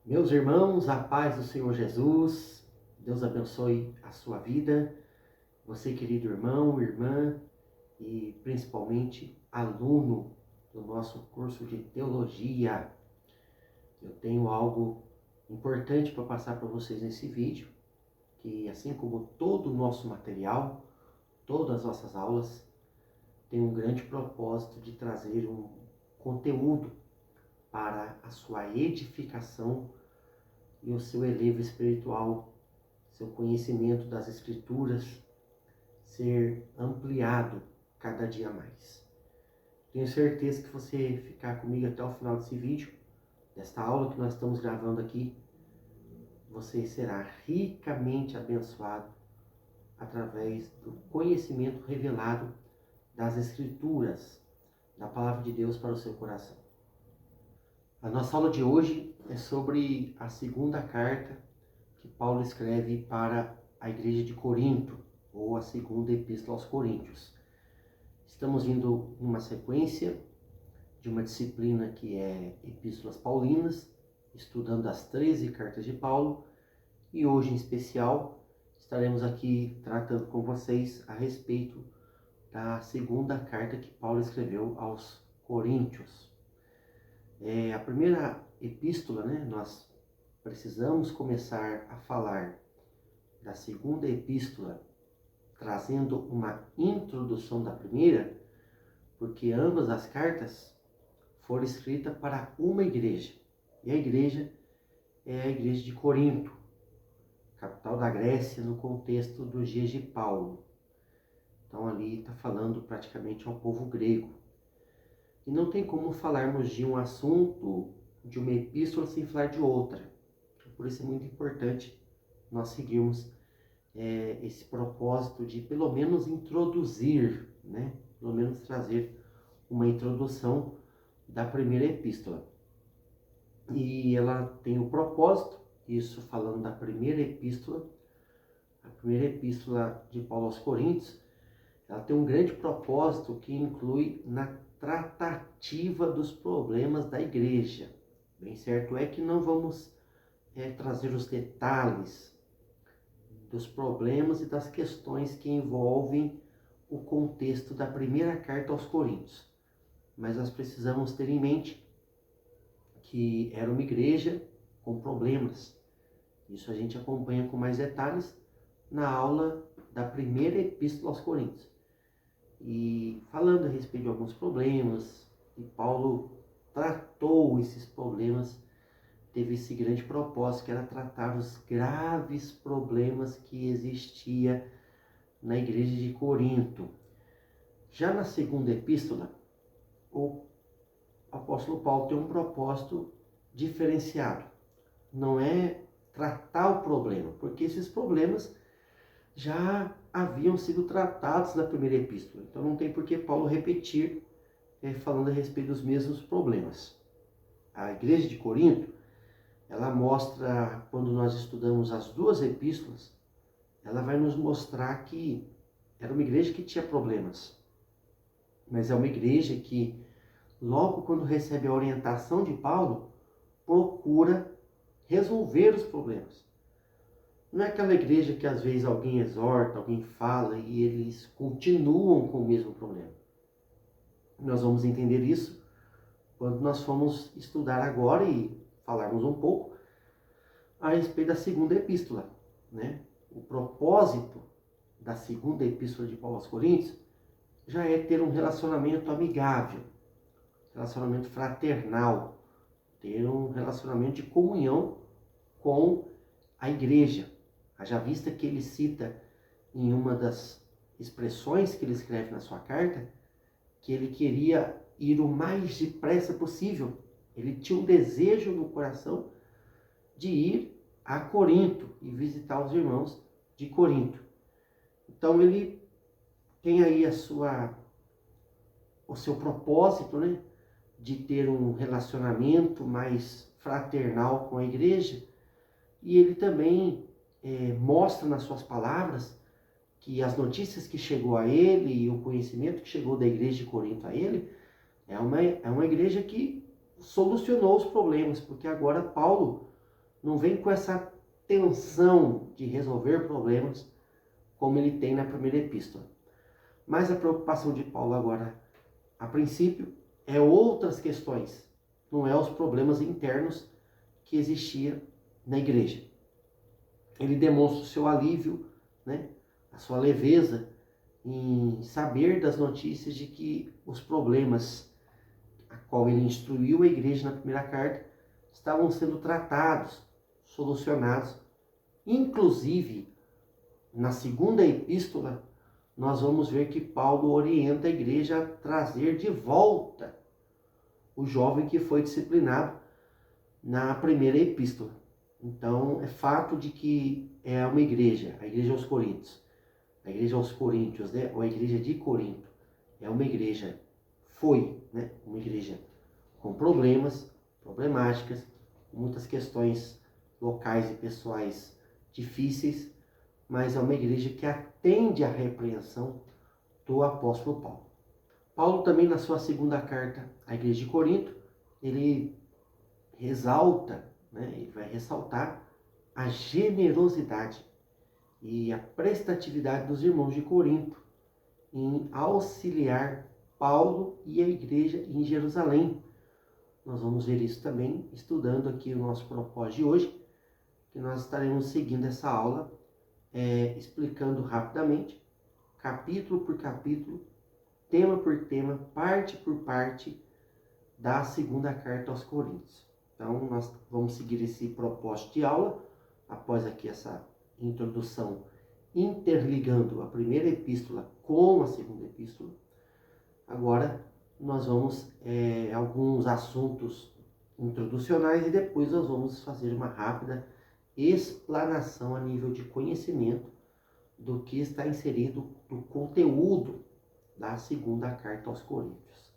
Meus irmãos, a paz do Senhor Jesus, Deus abençoe a sua vida, você querido irmão, irmã e principalmente aluno do nosso curso de teologia. Eu tenho algo importante para passar para vocês nesse vídeo, que assim como todo o nosso material, todas as nossas aulas, tem um grande propósito de trazer um conteúdo para a sua edificação e o seu elevo espiritual, seu conhecimento das Escrituras ser ampliado cada dia mais. Tenho certeza que você ficar comigo até o final desse vídeo, desta aula que nós estamos gravando aqui, você será ricamente abençoado através do conhecimento revelado das Escrituras, da Palavra de Deus para o seu coração. A nossa aula de hoje é sobre a segunda carta que Paulo escreve para a igreja de Corinto, ou a segunda epístola aos Coríntios. Estamos indo em uma sequência de uma disciplina que é Epístolas Paulinas, estudando as 13 cartas de Paulo, e hoje em especial estaremos aqui tratando com vocês a respeito da segunda carta que Paulo escreveu aos Coríntios. A primeira epístola, nós precisamos começar a falar da segunda epístola, trazendo uma introdução da primeira, porque ambas as cartas foram escritas para uma igreja. E a igreja é a igreja de Corinto, capital da Grécia, no contexto dos dias de Paulo. Então ali está falando praticamente ao povo grego. E não tem como falarmos de um assunto, de uma epístola, sem falar de outra. Por isso é muito importante nós seguirmos esse propósito de pelo menos introduzir, pelo menos trazer uma introdução da primeira epístola. E ela tem o propósito, isso falando da primeira epístola, a primeira epístola de Paulo aos Coríntios, ela tem um grande propósito que inclui na tratativa dos problemas da igreja. Bem certo é que não vamos trazer os detalhes dos problemas e das questões que envolvem o contexto da primeira carta aos Coríntios. Mas nós precisamos ter em mente que era uma igreja com problemas. Isso a gente acompanha com mais detalhes na aula da primeira epístola aos Coríntios. E falando a respeito de alguns problemas, e Paulo tratou esses problemas, teve esse grande propósito, que era tratar os graves problemas que existia na igreja de Corinto. Já na segunda epístola, o apóstolo Paulo tem um propósito diferenciado. Não é tratar o problema, porque esses problemas já haviam sido tratados na primeira epístola. Então não tem por que Paulo repetir falando a respeito dos mesmos problemas. A igreja de Corinto, ela mostra, quando nós estudamos as duas epístolas, ela vai nos mostrar que era uma igreja que tinha problemas. Mas é uma igreja que, logo quando recebe a orientação de Paulo, procura resolver os problemas. Não é aquela igreja que às vezes alguém exorta, alguém fala e eles continuam com o mesmo problema. Nós vamos entender isso quando nós formos estudar agora e falarmos um pouco a respeito da segunda epístola. O propósito da segunda epístola de Paulo aos Coríntios já é ter um relacionamento amigável, relacionamento fraternal, ter um relacionamento de comunhão com a igreja. Haja vista que ele cita em uma das expressões que ele escreve na sua carta, que ele queria ir o mais depressa possível. Ele tinha um desejo no coração de ir a Corinto e visitar os irmãos de Corinto. Então ele tem aí o seu propósito, de ter um relacionamento mais fraternal com a igreja, e ele também mostra nas suas palavras que as notícias que chegou a ele e o conhecimento que chegou da igreja de Corinto a ele é uma igreja que solucionou os problemas, porque agora Paulo não vem com essa tensão de resolver problemas como ele tem na primeira epístola. Mas a preocupação de Paulo agora, a princípio, é outras questões, não é os problemas internos que existia na igreja. Ele demonstra o seu alívio, né, a sua leveza em saber das notícias de que os problemas a qual ele instruiu a igreja na primeira carta estavam sendo tratados, solucionados. Inclusive, na segunda epístola, nós vamos ver que Paulo orienta a igreja a trazer de volta o jovem que foi disciplinado na primeira epístola. Então, é fato de que é uma igreja, a igreja aos Coríntios, a igreja aos Coríntios, né? Ou a igreja de Corinto, é uma igreja, foi, né? Uma igreja com problemas, problemáticas, muitas questões locais e pessoais difíceis, mas é uma igreja que atende à repreensão do apóstolo Paulo. Paulo também, na sua segunda carta à igreja de Corinto, ele exalta, né, ele vai ressaltar a generosidade e a prestatividade dos irmãos de Corinto em auxiliar Paulo e a igreja em Jerusalém. Nós vamos ver isso também estudando aqui o nosso propósito de hoje, que nós estaremos seguindo essa aula, explicando rapidamente, capítulo por capítulo, tema por tema, parte por parte da segunda carta aos Coríntios. Então, nós vamos seguir esse propósito de aula, após aqui essa introdução, interligando a primeira epístola com a segunda epístola. Agora, nós vamos alguns assuntos introducionais e depois nós vamos fazer uma rápida explanação a nível de conhecimento do que está inserido no conteúdo da segunda carta aos Coríntios.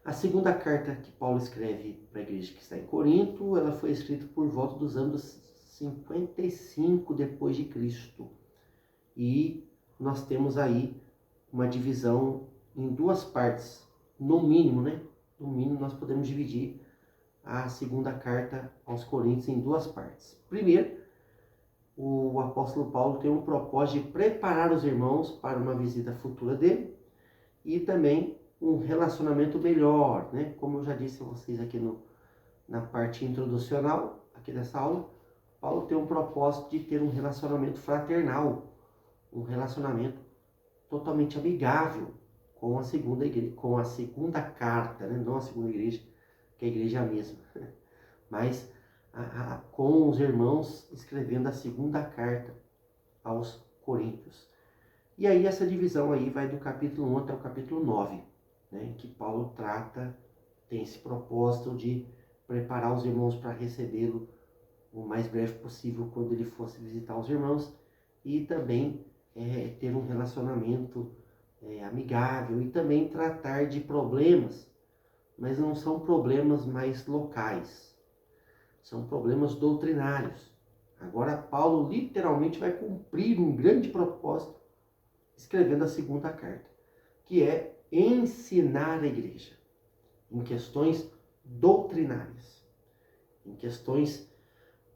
A segunda carta que Paulo escreve para a igreja que está em Corinto, ela foi escrita por volta dos anos 55 depois de Cristo. E nós temos aí uma divisão em duas partes, no mínimo, né? No mínimo nós podemos dividir a segunda carta aos Coríntios em duas partes. Primeiro, o apóstolo Paulo tem um propósito de preparar os irmãos para uma visita futura dele e também um relacionamento melhor, né? Como eu já disse a vocês aqui na parte introducional aqui dessa aula, Paulo tem um propósito de ter um relacionamento fraternal, um relacionamento totalmente amigável com a segunda igreja, com a segunda carta, né? Não a segunda igreja, que a igreja é a mesma, mas com os irmãos escrevendo a segunda carta aos Coríntios. E aí essa divisão aí vai do capítulo 1 até o capítulo 9, né, em que Paulo tem esse propósito de preparar os irmãos para recebê-lo o mais breve possível quando ele fosse visitar os irmãos e também ter um relacionamento amigável e também tratar de problemas, mas não são problemas mais locais, são problemas doutrinários. Agora Paulo literalmente vai cumprir um grande propósito escrevendo a segunda carta, que é ensinar a igreja em questões doutrinárias, em questões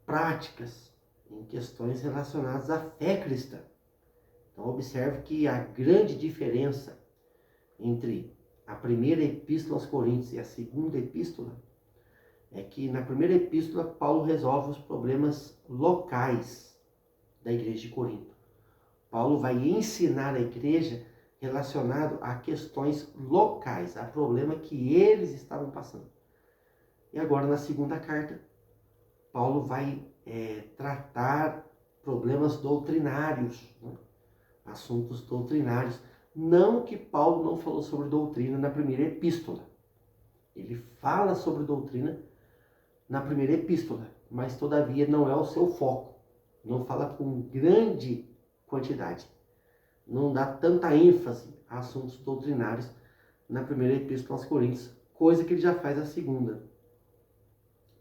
práticas, em questões relacionadas à fé cristã. Então observe que a grande diferença entre a primeira epístola aos Coríntios e a segunda epístola é que na primeira epístola Paulo resolve os problemas locais da igreja de Corinto. Paulo vai ensinar a igreja relacionado a questões locais, a problema que eles estavam passando. E agora na segunda carta, Paulo vai tratar problemas doutrinários, né? Assuntos doutrinários. Não que Paulo não falou sobre doutrina na primeira epístola. Ele fala sobre doutrina na primeira epístola, mas todavia não é o seu foco. Não fala com grande quantidade. Não dá tanta ênfase a assuntos doutrinários na primeira epístola aos Coríntios, coisa que ele já faz na segunda.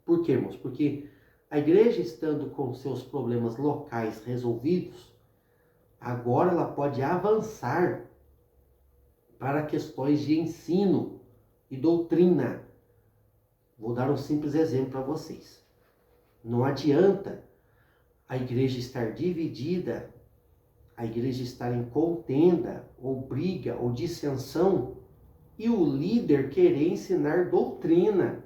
Por quê, irmãos? Porque a igreja, estando com seus problemas locais resolvidos, agora ela pode avançar para questões de ensino e doutrina. Vou dar um simples exemplo para vocês. Não adianta a igreja estar dividida, a igreja estar em contenda, ou briga, ou dissensão, e o líder querer ensinar doutrina,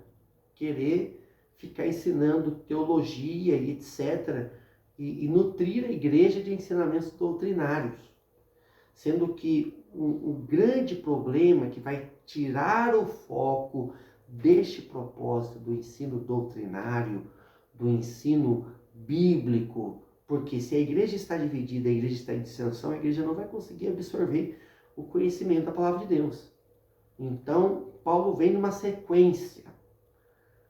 querer ficar ensinando teologia e etc., e nutrir a igreja de ensinamentos doutrinários. Sendo que um grande problema que vai tirar o foco deste propósito do ensino doutrinário, do ensino bíblico, porque se a igreja está dividida, a igreja está em dissensão, a igreja não vai conseguir absorver o conhecimento da palavra de Deus. Então, Paulo vem numa sequência,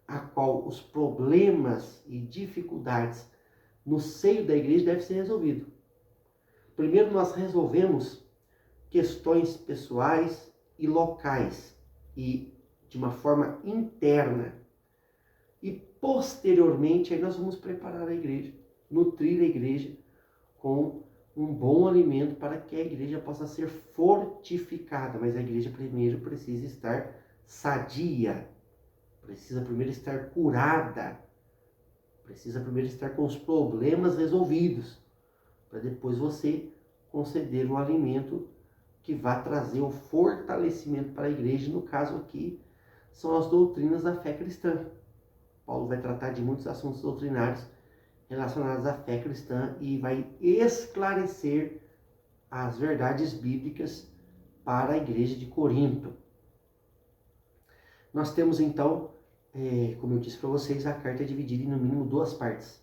a qual os problemas e dificuldades no seio da igreja devem ser resolvidos. Primeiro nós resolvemos questões pessoais e locais, e de uma forma interna. E posteriormente aí nós vamos preparar a igreja, nutrir a igreja com um bom alimento para que a igreja possa ser fortificada. Mas a igreja primeiro precisa estar sadia, precisa primeiro estar curada, precisa primeiro estar com os problemas resolvidos, para depois você conceder um alimento que vai trazer o fortalecimento para a igreja. No caso aqui, são as doutrinas da fé cristã. Paulo vai tratar de muitos assuntos doutrinários relacionados à fé cristã e vai esclarecer as verdades bíblicas para a igreja de Corinto. Nós temos então, como eu disse para vocês, a carta é dividida em no mínimo 2 partes.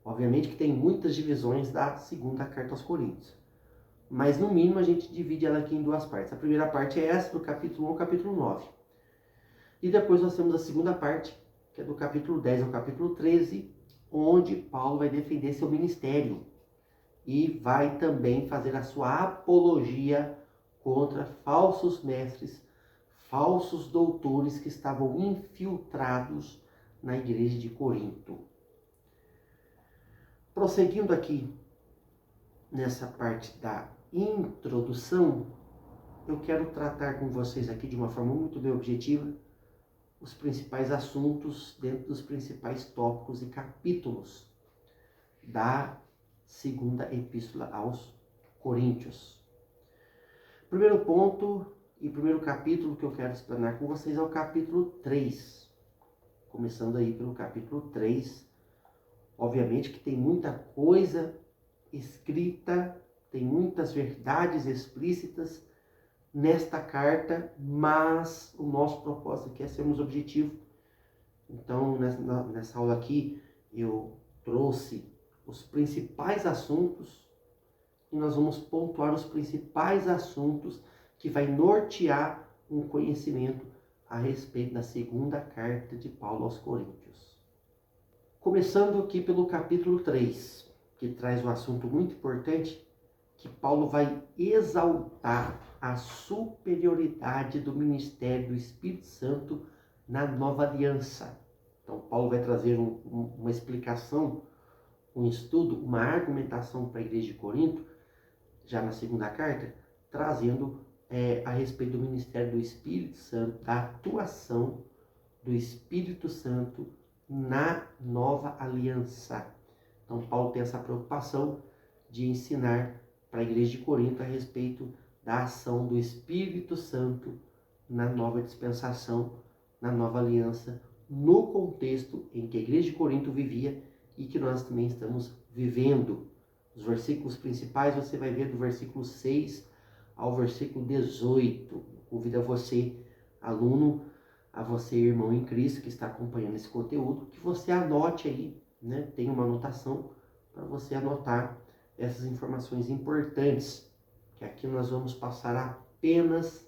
Obviamente que tem muitas divisões da segunda carta aos Coríntios, mas no mínimo a gente divide ela aqui em 2 partes. A primeira parte é essa, do capítulo 1 ao capítulo 9. E depois nós temos a segunda parte, que é do capítulo 10 ao capítulo 13, onde Paulo vai defender seu ministério e vai também fazer a sua apologia contra falsos mestres, falsos doutores que estavam infiltrados na igreja de Corinto. Prosseguindo aqui nessa parte da introdução, eu quero tratar com vocês aqui de uma forma muito bem objetiva os principais assuntos dentro dos principais tópicos e capítulos da segunda epístola aos Coríntios. Primeiro ponto e primeiro capítulo que eu quero explanar com vocês é o capítulo 3. Começando aí pelo capítulo 3. Obviamente que tem muita coisa escrita, tem muitas verdades explícitas nesta carta, mas o nosso propósito aqui é sermos objetivos. Então, nessa aula aqui, eu trouxe os principais assuntos e nós vamos pontuar os principais assuntos que vai nortear um conhecimento a respeito da segunda carta de Paulo aos Coríntios. Começando aqui pelo capítulo 3, que traz um assunto muito importante, que Paulo vai exaltar a superioridade do ministério do Espírito Santo na nova aliança. Então, Paulo vai trazer uma explicação, um estudo, uma argumentação para a igreja de Corinto, já na segunda carta, trazendo a respeito do ministério do Espírito Santo, da atuação do Espírito Santo na nova aliança. Então, Paulo tem essa preocupação de ensinar para a igreja de Corinto a respeito da ação do Espírito Santo na nova dispensação, na nova aliança, no contexto em que a igreja de Corinto vivia e que nós também estamos vivendo. Os versículos principais você vai ver do versículo 6 ao versículo 18. Convido a você, aluno, a você, irmão em Cristo, que está acompanhando esse conteúdo, que você anote aí, né? Tem uma anotação para você anotar essas informações importantes, que aqui nós vamos passar apenas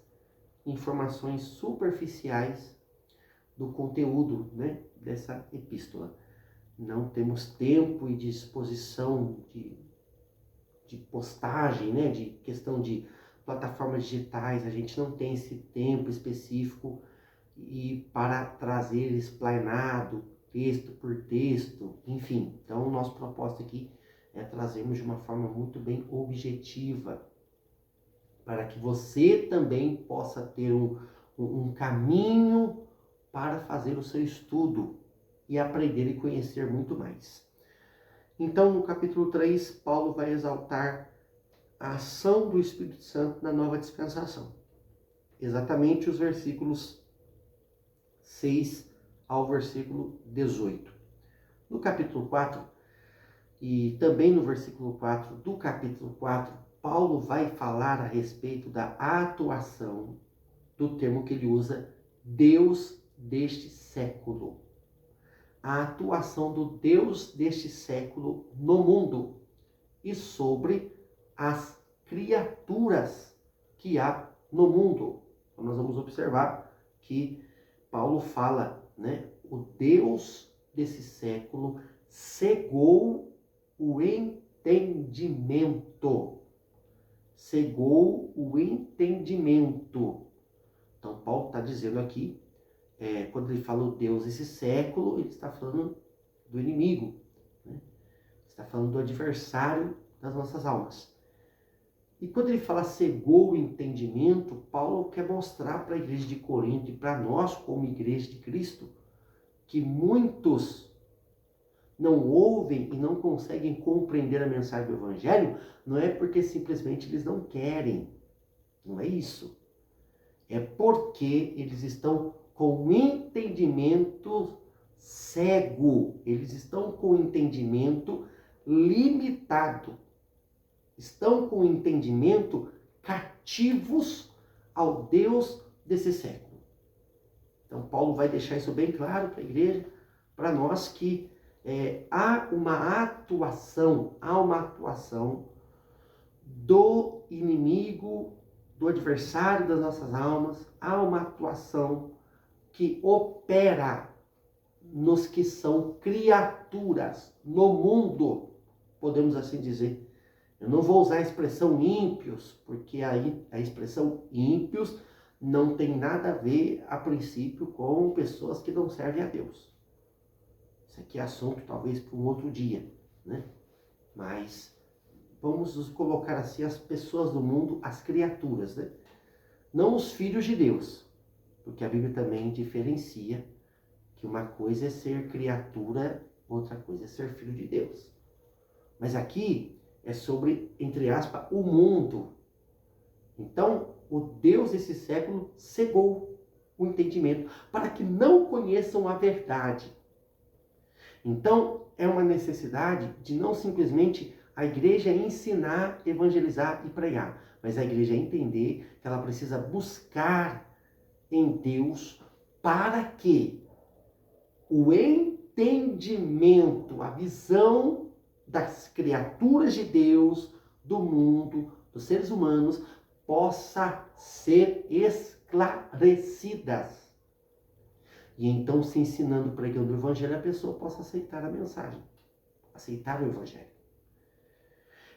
informações superficiais do conteúdo, né, dessa epístola. Não temos tempo e disposição de postagem, né, de questão de plataformas digitais, a gente não tem esse tempo específico e para trazer explanado, texto por texto, enfim. Então, o nosso propósito aqui é trazermos de uma forma muito bem objetiva, para que você também possa ter um caminho para fazer o seu estudo. e aprender e conhecer muito mais. Então, no capítulo 3, Paulo vai exaltar a ação do Espírito Santo na nova dispensação. Exatamente os versículos 6 ao versículo 18. No capítulo 4, e também no versículo 4 do capítulo 4, Paulo vai falar a respeito da atuação do termo que ele usa, Deus deste século. A atuação do Deus deste século no mundo e sobre as criaturas que há no mundo. Então nós vamos observar que Paulo fala, o Deus desse século cegou o entendimento. Cegou o entendimento. Então Paulo está dizendo aqui, quando ele fala o Deus desse século, ele está falando do inimigo, está falando do adversário das nossas almas. E quando ele fala cegou o entendimento, Paulo quer mostrar para a igreja de Corinto e para nós como igreja de Cristo, que muitos não ouvem e não conseguem compreender a mensagem do Evangelho, não é porque simplesmente eles não querem, não é isso. É porque eles estão com o entendimento cego, eles estão com o entendimento limitado, estão com o entendimento cativos ao Deus desse século. Então Paulo vai deixar isso bem claro para a igreja, para nós, que há uma atuação do inimigo, do adversário das nossas almas, há uma atuação que opera nos que são criaturas no mundo, podemos assim dizer. Eu não vou usar a expressão ímpios, porque aí a expressão ímpios não tem nada a ver, a princípio, com pessoas que não servem a Deus. Isso aqui é assunto talvez para um outro dia, Mas vamos nos colocar assim, as pessoas do mundo, as criaturas, Não os filhos de Deus, porque a Bíblia também diferencia que uma coisa é ser criatura, outra coisa é ser filho de Deus. Mas aqui é sobre, entre aspas, o mundo. Então, o Deus desse século cegou o entendimento para que não conheçam a verdade. Então, é uma necessidade de não simplesmente a igreja ensinar, evangelizar e pregar, mas a igreja entender que ela precisa buscar em Deus para que o entendimento, a visão das criaturas de Deus, do mundo, dos seres humanos, possa ser esclarecidas. E então, se ensinando, pregando o Evangelho, a pessoa possa aceitar a mensagem, aceitar o Evangelho.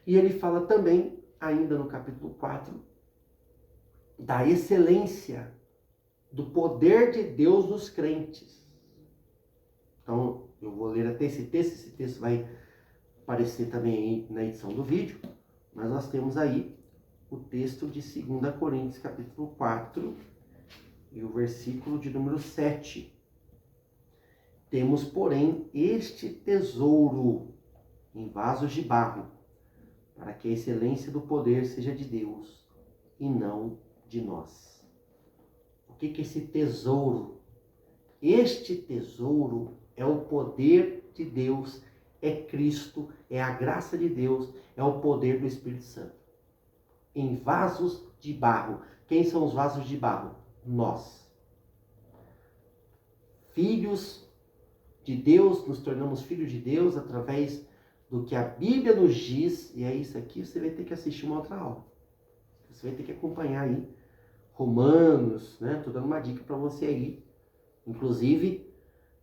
E ele fala também, ainda no capítulo 4, da excelência, do poder de Deus nos crentes. Então, eu vou ler até esse texto vai aparecer também aí na edição do vídeo, mas nós temos aí o texto de 2 Coríntios, capítulo 4, e o versículo de número 7. Temos, porém, este tesouro em vasos de barro, para que a excelência do poder seja de Deus e não de nós. O que é esse tesouro? Este tesouro é o poder de Deus, é Cristo, é a graça de Deus, é o poder do Espírito Santo. Em vasos de barro. Quem são os vasos de barro? Nós. Filhos de Deus, nos tornamos filhos de Deus através do que a Bíblia nos diz, e é isso aqui, você vai ter que assistir uma outra aula. Você vai ter que acompanhar aí Romanos, Estou dando uma dica para você aí. Inclusive,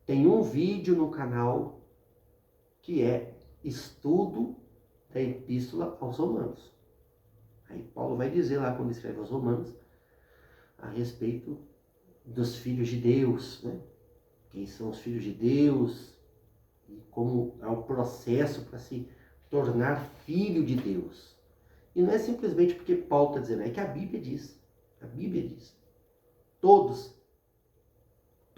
tem um vídeo no canal que é estudo da Epístola aos Romanos. Aí Paulo vai dizer lá, quando escreve aos Romanos, a respeito dos filhos de Deus, Quem são os filhos de Deus e como é o processo para se tornar filho de Deus. E não é simplesmente porque Paulo está dizendo, é que a Bíblia diz. A Bíblia diz. Todos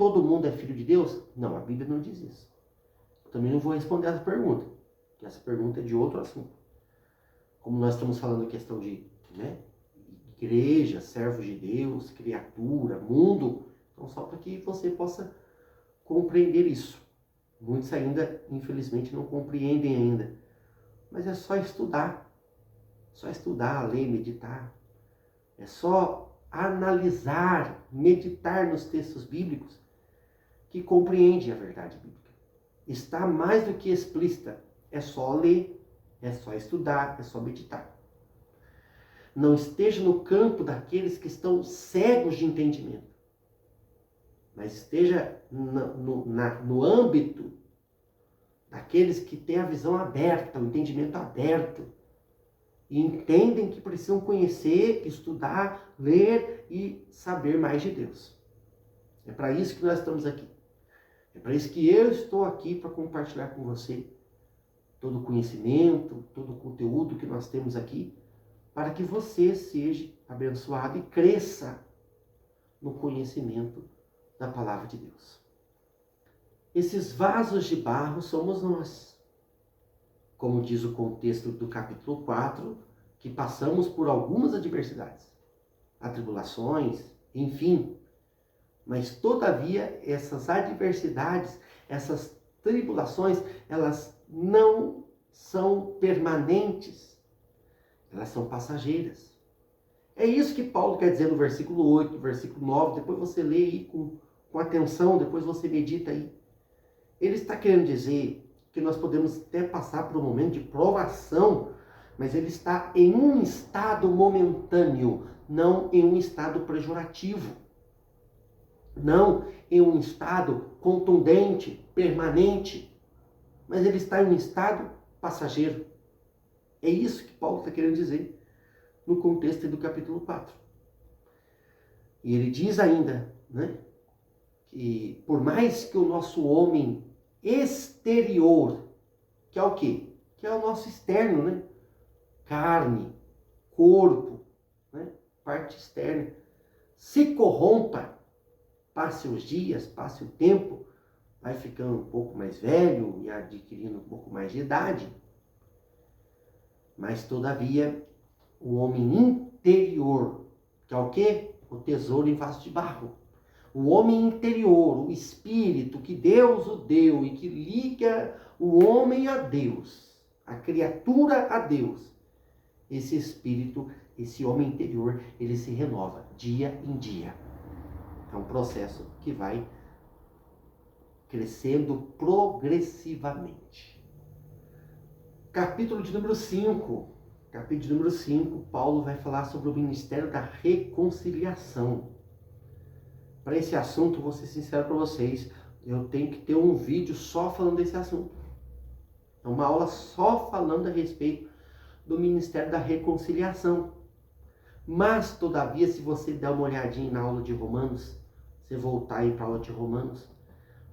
todo mundo é filho de Deus? Não, a Bíblia não diz isso. Eu também não vou responder essa pergunta, porque essa pergunta é de outro assunto. Como nós estamos falando a questão de, né, igreja, servos de Deus, criatura, mundo, então só para que você possa compreender isso. Muitos ainda, infelizmente, não compreendem ainda. Mas é só estudar, ler, meditar. É só analisar, meditar nos textos bíblicos que compreende a verdade bíblica. Está mais do que explícita. É só ler, é só estudar, é só meditar. Não esteja no campo daqueles que estão cegos de entendimento, mas esteja no âmbito daqueles que têm a visão aberta, o entendimento aberto, e entendem que precisam conhecer, estudar, ler e saber mais de Deus. É para isso que nós estamos aqui. É para isso que eu estou aqui para compartilhar com você todo o conhecimento, todo o conteúdo que nós temos aqui, para que você seja abençoado e cresça no conhecimento da palavra de Deus. Esses vasos de barro somos nós. Como diz o contexto do capítulo 4, que passamos por algumas adversidades, atribulações, enfim. Mas, todavia, essas adversidades, essas tribulações, elas não são permanentes. Elas são passageiras. É isso que Paulo quer dizer no versículo 8, no versículo 9. Depois você lê aí com atenção, depois você medita aí. Ele está querendo dizer que nós podemos até passar por um momento de provação, mas ele está em um estado momentâneo, não em um estado pejorativo. Não em um estado contundente, permanente, mas ele está em um estado passageiro. É isso que Paulo está querendo dizer no contexto do capítulo 4. E ele diz ainda, né, que por mais que o nosso homem exterior, que é o quê? Que é o nosso externo, né? Carne, corpo, né? Parte externa, se corrompa, passe os dias, passe o tempo, vai ficando um pouco mais velho e adquirindo um pouco mais de idade. Mas, todavia, o homem interior, que é o quê? O tesouro em vaso de barro. O homem interior, o espírito que Deus o deu e que liga o homem a Deus, a criatura a Deus. Esse espírito, esse homem interior, ele se renova dia em dia. É um processo que vai crescendo progressivamente. Capítulo de número 5. Capítulo de número 5, Paulo vai falar sobre o ministério da reconciliação. Para esse assunto, vou ser sincero para vocês, eu tenho que ter um vídeo só falando desse assunto. É uma aula só falando a respeito do ministério da reconciliação. Mas, todavia, se você der uma olhadinha na aula de Romanos, você voltar aí para a aula de Romanos,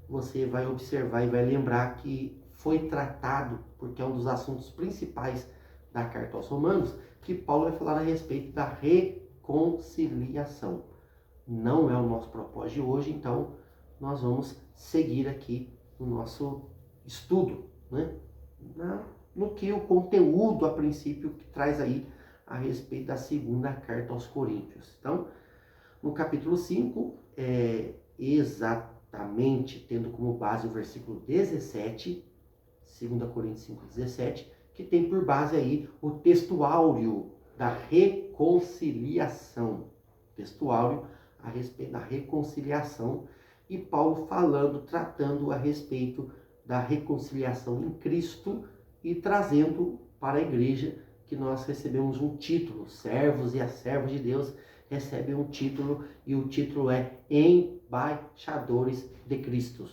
você vai observar e vai lembrar que foi tratado, porque é um dos assuntos principais da carta aos Romanos, que Paulo vai falar a respeito da reconciliação. Não é o nosso propósito de hoje, então nós vamos seguir aqui no nosso estudo, né? No que o conteúdo, a princípio, que traz aí a respeito da segunda carta aos Coríntios. Então, no capítulo 5, exatamente tendo como base o versículo 17, 2 Coríntios 5, 17, que tem por base aí o texto áureo da reconciliação. Texto áureo a respeito da reconciliação, e Paulo falando, tratando a respeito da reconciliação em Cristo e trazendo para a igreja que nós recebemos um título. Servos e as servas de Deus recebem um título, e o título é embaixadores de Cristo,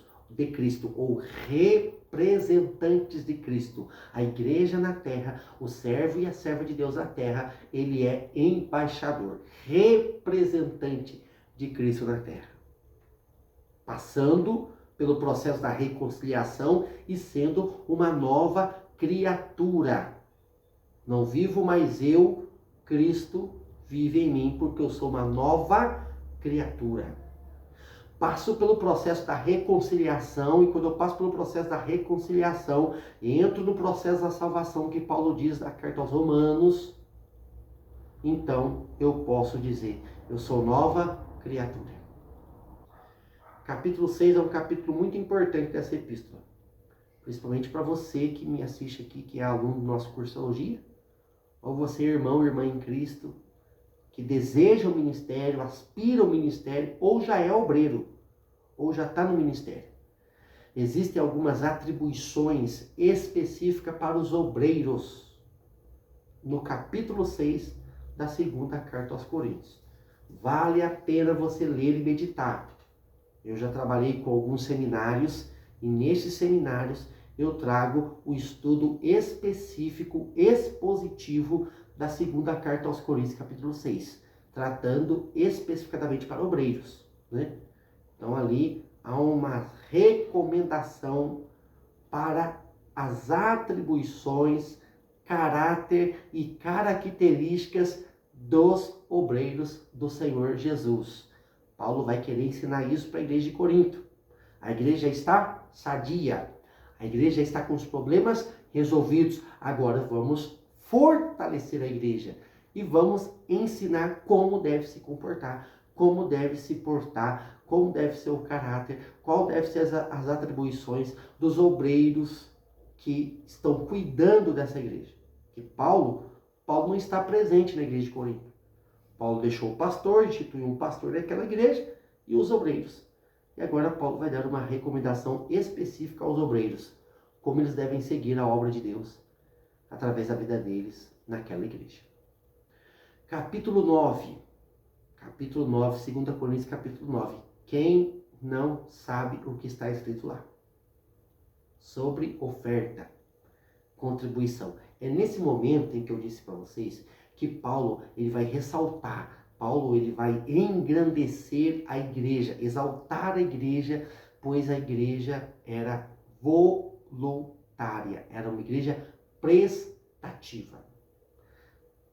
ou representantes de Cristo. A igreja na terra, o servo e a serva de Deus na terra, ele é embaixador, representante de Cristo na terra, passando pelo processo da reconciliação e sendo uma nova criatura. Não vivo mais eu, Cristo vive em mim, porque eu sou uma nova criatura. passo pelo processo da reconciliação, e quando eu passo pelo processo da reconciliação, entro no processo da salvação que Paulo diz na carta aos Romanos, então eu posso dizer, eu sou nova criatura. Capítulo 6 é um capítulo muito importante dessa epístola, principalmente para você que me assiste aqui, que é aluno do nosso curso de teologia, ou você, irmão e irmã em Cristo, que deseja o ministério, aspira ao ministério, ou já é obreiro, ou já está no ministério. Existem algumas atribuições específicas para os obreiros no capítulo 6 da segunda carta aos Coríntios. Vale a pena você ler e meditar. Eu já trabalhei com alguns seminários, e nesses seminários eu trago o estudo específico, expositivo da segunda carta aos Coríntios, capítulo 6, tratando especificadamente para obreiros, né? Então ali há uma recomendação para as atribuições, caráter e características dos obreiros do Senhor Jesus. Paulo vai querer ensinar isso para a igreja de Corinto. A igreja está sadia, a igreja está com os problemas resolvidos. Agora vamos fortalecer a igreja e vamos ensinar como deve se comportar, como deve se portar, como deve ser o caráter, qual deve ser as atribuições dos obreiros que estão cuidando dessa igreja. Que Paulo não está presente na igreja de Corinto. Paulo deixou o pastor, instituiu um pastor daquela igreja e os obreiros. E agora Paulo vai dar uma recomendação específica aos obreiros, como eles devem seguir a obra de Deus através da vida deles naquela igreja. Capítulo 9, 2 Coríntios capítulo 9. Quem não sabe o que está escrito lá? Sobre oferta, contribuição. É nesse momento em que eu disse para vocês que Paulo ele vai ressaltar, Paulo ele vai engrandecer a igreja, exaltar a igreja, pois a igreja era voluntária, era uma igreja prestativa.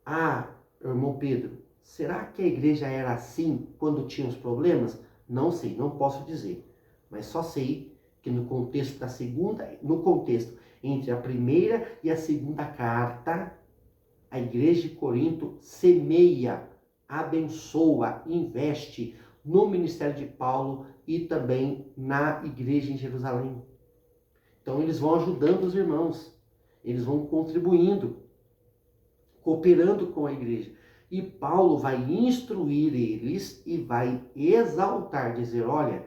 Ah, irmão Pedro, será que a igreja era assim quando tinha os problemas? Não sei, não posso dizer, mas só sei que no contexto entre a primeira e a segunda carta, a igreja de Corinto semeia, abençoa, investe no ministério de Paulo e também na igreja em Jerusalém. Então eles vão ajudando os irmãos, eles vão contribuindo, cooperando com a igreja. E Paulo vai instruir eles e vai exaltar, dizer, olha,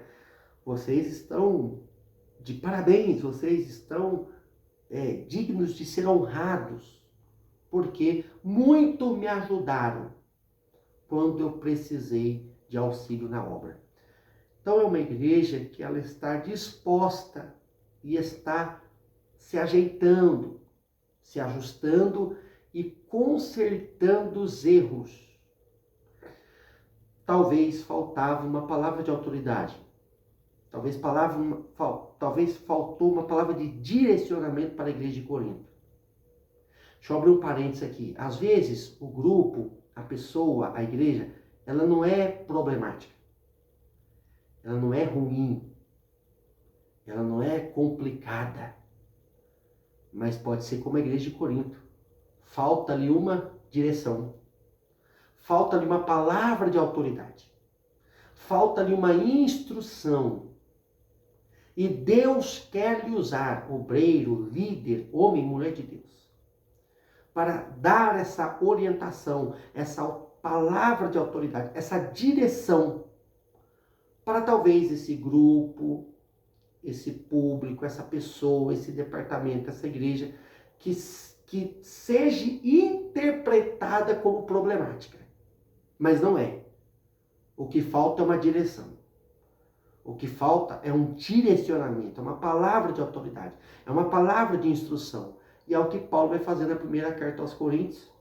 vocês estão de parabéns, vocês estão dignos de ser honrados, porque muito me ajudaram quando eu precisei de auxílio na obra. Então é uma igreja que ela está disposta e está se ajeitando, se ajustando e consertando os erros. Talvez faltava uma palavra de autoridade. Talvez faltou uma palavra de direcionamento para a igreja de Corinto. Deixa eu abrir um parênteses aqui. Às vezes, o grupo, a pessoa, a igreja, ela não é problemática. Ela não é ruim. Ela não é complicada. Mas pode ser como a igreja de Corinto. Falta-lhe uma direção. Falta-lhe uma palavra de autoridade. Falta-lhe uma instrução. E Deus quer lhe usar, obreiro, líder, homem, mulher de Deus, para dar essa orientação, essa palavra de autoridade, essa direção, para talvez esse grupo, esse público, essa pessoa, esse departamento, essa igreja, que seja interpretada como problemática. Mas não é. O que falta é uma direção. O que falta é um direcionamento, é uma palavra de autoridade, é uma palavra de instrução. E é o que Paulo vai fazer na primeira carta aos Coríntios.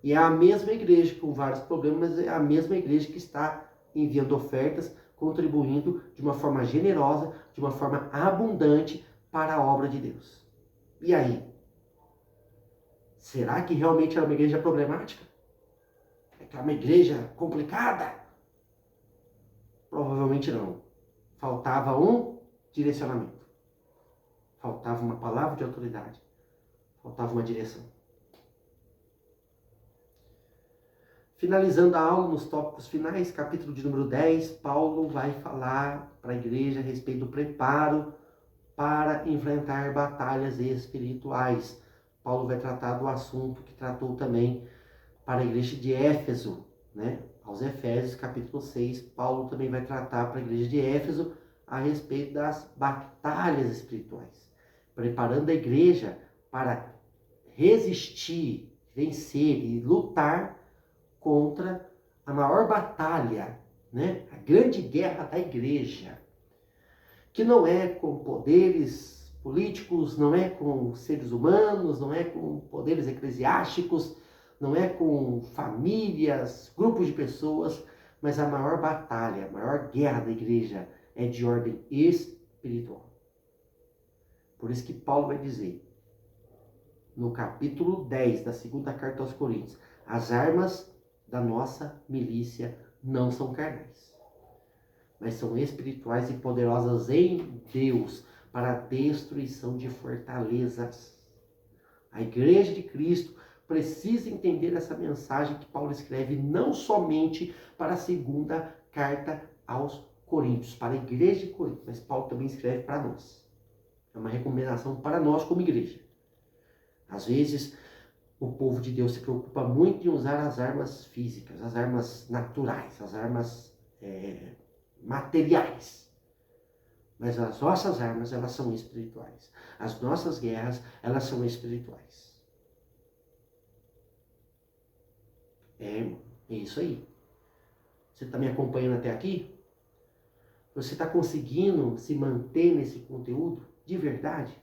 E é a mesma igreja com vários problemas, mas é a mesma igreja que está enviando ofertas, contribuindo de uma forma generosa, de uma forma abundante para a obra de Deus. E aí? Será que realmente era uma igreja problemática? É que era uma igreja complicada? Provavelmente não. faltava um direcionamento. Faltava uma palavra de autoridade. Faltava uma direção. Finalizando a aula nos tópicos finais, capítulo de número 10, Paulo vai falar para a igreja a respeito do preparo para enfrentar batalhas espirituais. Paulo vai tratar do assunto que tratou também para a igreja de Éfeso, né? Aos Efésios, capítulo 6, Paulo também vai tratar para a igreja de Éfeso a respeito das batalhas espirituais, preparando a igreja para resistir, vencer e lutar contra a maior batalha, né? A grande guerra da igreja, que não é com poderes políticos, não é com seres humanos, não é com poderes eclesiásticos, não é com famílias, grupos de pessoas, mas a maior batalha, a maior guerra da igreja é de ordem espiritual. Por isso que Paulo vai dizer, no capítulo 10 da segunda carta aos Coríntios, as armas da nossa milícia não são carnais, mas são espirituais e poderosas em Deus para a destruição de fortalezas. A igreja de Cristo precisa entender essa mensagem que Paulo escreve não somente para a segunda carta aos Coríntios, para a igreja de Corinto, mas Paulo também escreve para nós. É uma recomendação para nós como igreja. Às vezes, o povo de Deus se preocupa muito em usar as armas físicas, as armas naturais, as armas materiais. Mas as nossas armas, elas são espirituais. As nossas guerras, elas são espirituais. É isso aí. Você está me acompanhando até aqui? Você está conseguindo se manter nesse conteúdo de verdade?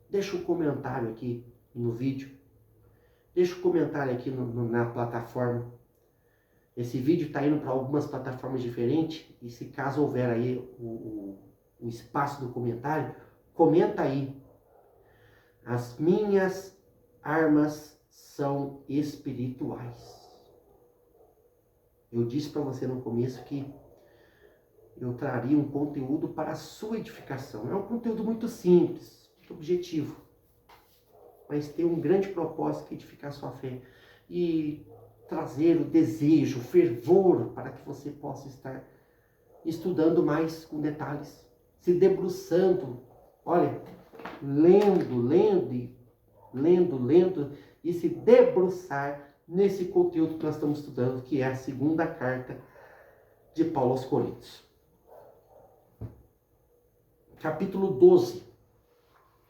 Deixa um comentário aqui no vídeo. Deixa um comentário aqui na plataforma. Esse vídeo está indo para algumas plataformas diferentes. E se caso houver aí o espaço do comentário, comenta aí. As minhas armas são espirituais. Eu disse para você no começo que eu traria um conteúdo para a sua edificação. É um conteúdo muito simples, muito objetivo, mas tem um grande propósito que é edificar a sua fé e trazer o desejo, o fervor para que você possa estar estudando mais com detalhes, se debruçando, olha, lendo e se debruçar nesse conteúdo que nós estamos estudando, que é a segunda carta de Paulo aos Coríntios. Capítulo 12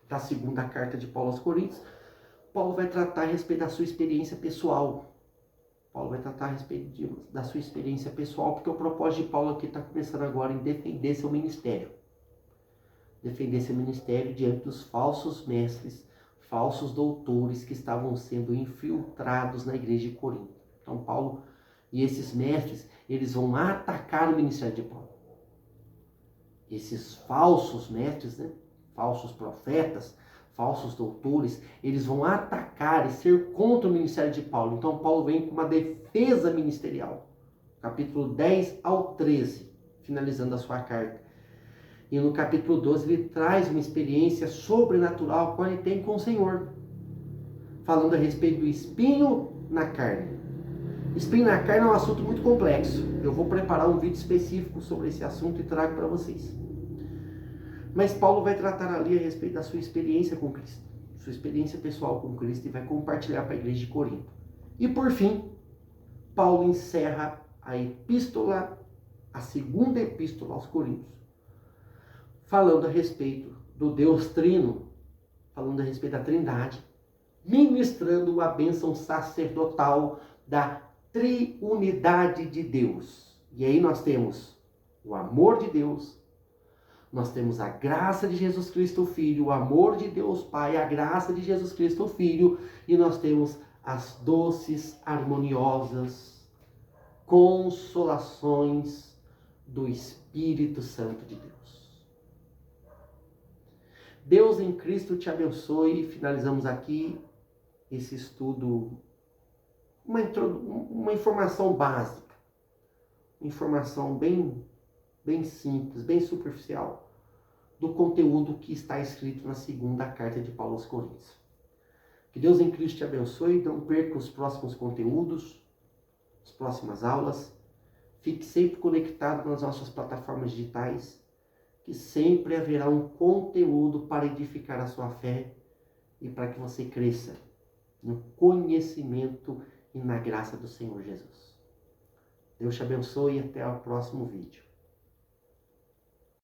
da segunda carta de Paulo aos Coríntios, Paulo vai tratar a respeito da sua experiência pessoal. Paulo vai tratar a respeito da sua experiência pessoal, porque o propósito de Paulo aqui está começando agora em defender seu ministério. Defender seu ministério diante dos falsos mestres, falsos doutores que estavam sendo infiltrados na igreja de Corinto. Então Paulo e esses mestres, eles vão atacar o ministério de Paulo. Esses falsos mestres, né? Falsos profetas, falsos doutores, eles vão atacar e ser contra o ministério de Paulo. Então Paulo vem com uma defesa ministerial. Capítulo 10 ao 13, finalizando a sua carta. E no capítulo 12 ele traz uma experiência sobrenatural que ele tem com o Senhor. Falando a respeito do espinho na carne. Espinho na carne é um assunto muito complexo. Eu vou preparar um vídeo específico sobre esse assunto e trago para vocês. Mas Paulo vai tratar ali a respeito da sua experiência com Cristo. Sua experiência pessoal com Cristo e vai compartilhar para a igreja de Corinto. E por fim, Paulo encerra a epístola, a segunda epístola aos Coríntios, falando a respeito do Deus Trino, falando a respeito da Trindade, ministrando a bênção sacerdotal da triunidade de Deus. E aí nós temos o amor de Deus, nós temos a graça de Jesus Cristo, o Filho, o amor de Deus Pai, a graça de Jesus Cristo, o Filho, e nós temos as doces, harmoniosas consolações do Espírito Santo de Deus. Deus em Cristo te abençoe. Finalizamos aqui esse estudo, uma informação básica, uma informação bem bem simples, bem superficial, do conteúdo que está escrito na segunda carta de Paulo aos Coríntios. Que Deus em Cristo te abençoe, não perca os próximos conteúdos, as próximas aulas. Fique sempre conectado nas nossas plataformas digitais, que sempre haverá um conteúdo para edificar a sua fé e para que você cresça no conhecimento e na graça do Senhor Jesus. Deus te abençoe e até o próximo vídeo.